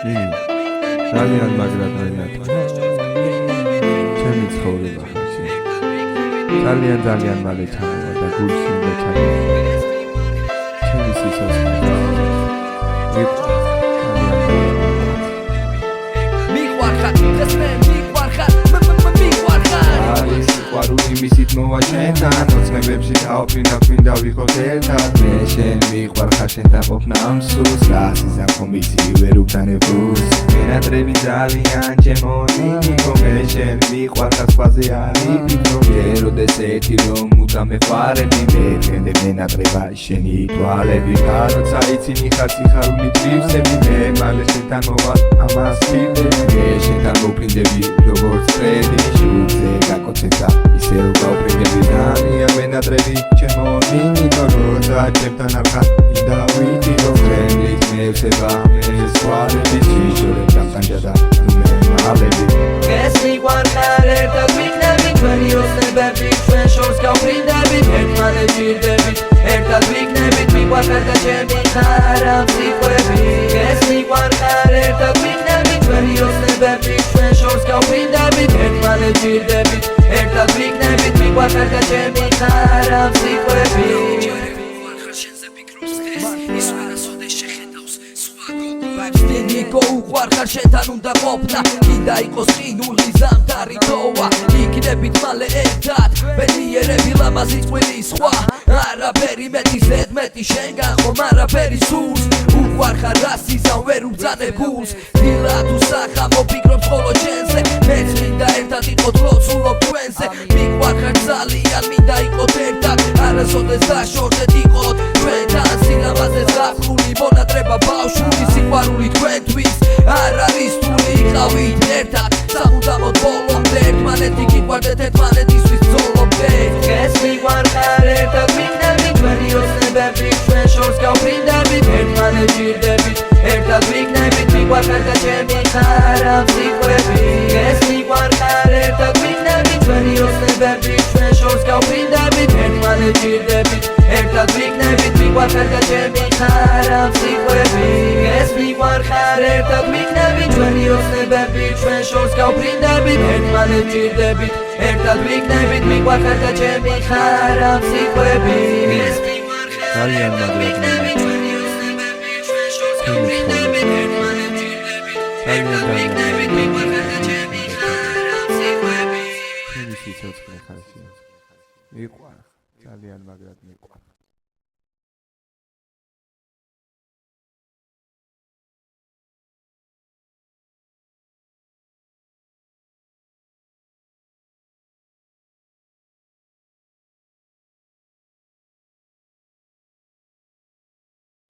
ძალიან მაგრად მეინათქვა ჩემი ცხოვრება ხარში ძალიან მალე ჩამოვა და გულში უნდა ჩაიგდო ჩემი სიცოცხლე მიყვარხარ დღეს მე მიყვარხარ არის სიყვარული მისით მოვა შენთან ოცნებებში დავფრინავ მინდა ვიყოთ ერთად მე შენ მიყვარხარ შენთან ყოფნა ამ სულს გასიზამ ხომიცი ვერ უბნანებულს მენატრები ძალიან ჩემო ნინიკო მე შენ მიყვარხარ სხვაზე არიფიქრო ეროდეს ერთი რომ მუდამ ეყვარები მე გენდე მენატრება შენი თვალები როცა იცინი ხარ სიხარული წივსები მე მალე შენთან მოვა ამას ვიდები მე შენთან მოფრინდები როგორც წრედი შუბზე გაკოცება ისე გავფრინდები ძალიან მენატრები ჩემო ნინიკო როცა ჩემთან არ ხარ მინდა ვიდიო ფრენდით მევსება მე სხვადები ჩიჟორებ დამტანჯა და მე მალები ეს მიყვარხარ ერთად ვიქნები ჩვენი ოცნებები ჩვენ შორს გავფრინდები ერთმანეთ ჭირდებით ერთად ვიქნებით მიყვარხარ და ჩემი ხარ ამ სიყვები ეს მიყვარხარ ერთად ვიქნები ჩვენი ოცნებები ჩვენ შორს გავფრინდებით ერთმანეთ ჭირდებით ერთად ვიქნებით მიყვარხარ და ჩემი ხარ ამ სიყვები ნიკო უყვარხარ შენთან უნდა ყოფნა კიდა იყოს ყინული ზამთარი თოვა იქნებით მალე ერთად ბედნიერები ლამაზი წყვილი სხვა არაფერი მეტი ზედმეტი შენგან ხომ არაფერი სურს უყვარხარ რასიზამ ვერ უბძანე გულს დილა თუ სახა მოფიქრობ ხოლო შენზე მეც მინდა ერთად იყოთ ლოცულობ ჩვენზე მიყვარხარ ძალიან მინდა იყოთ ერთად არასოდეს დაშორდეთ იყოთ ჩვენთან სილამაზეს გახსნული მონატრება ბავშვური სიყვარული თქვენთვის არ არის თული იყავით ერთად სამუდამოდ ბოლომდე ერთმანეთი გიყვარდეთ ერთმანეთისთვის ბრძოლობდე ეს მიყვარხარ ერთად ვიქნებით ჩვენი ოცნებები ჩვენ შორს გავფრინდებით ერთმანეთ ჭირდებით ერთად ვიქნებით მიყვარხარ და ჩემი ხარ ამ სიყვები ეს მიყვარხარ ერთად ვიქნებით ჩვენი ოცნებები ჩვენ შორს გავფრინდებით ერთმანეთ ჭირდებით ერთად ვიქნებით მიყვარხარ და ჩემი ხარ ამ სიყვები ეს მიყვარხარ ერთად ვიქნებით ჩვენი ოცნებები ჩვენ შორს გავფრინდებით ერთმანეთ ჭირდებით ერთად ვიქნებით მიყვარხარ და ჩემი ხარ ამ სიყვები ეს მიყვარხარ ძალიან მაგრამ ჩვენი ოცნებები ჩვენ შორს გავფრინდებით ერთმანეთ ჭირდებით ერთად ვიქნებით მიყვარხარ და ჩემი ხარ ამ სიყვები ჩემი სიცოცხლე ხარში მიყვარხარ ძალიან მაგრამ მიყვარხარ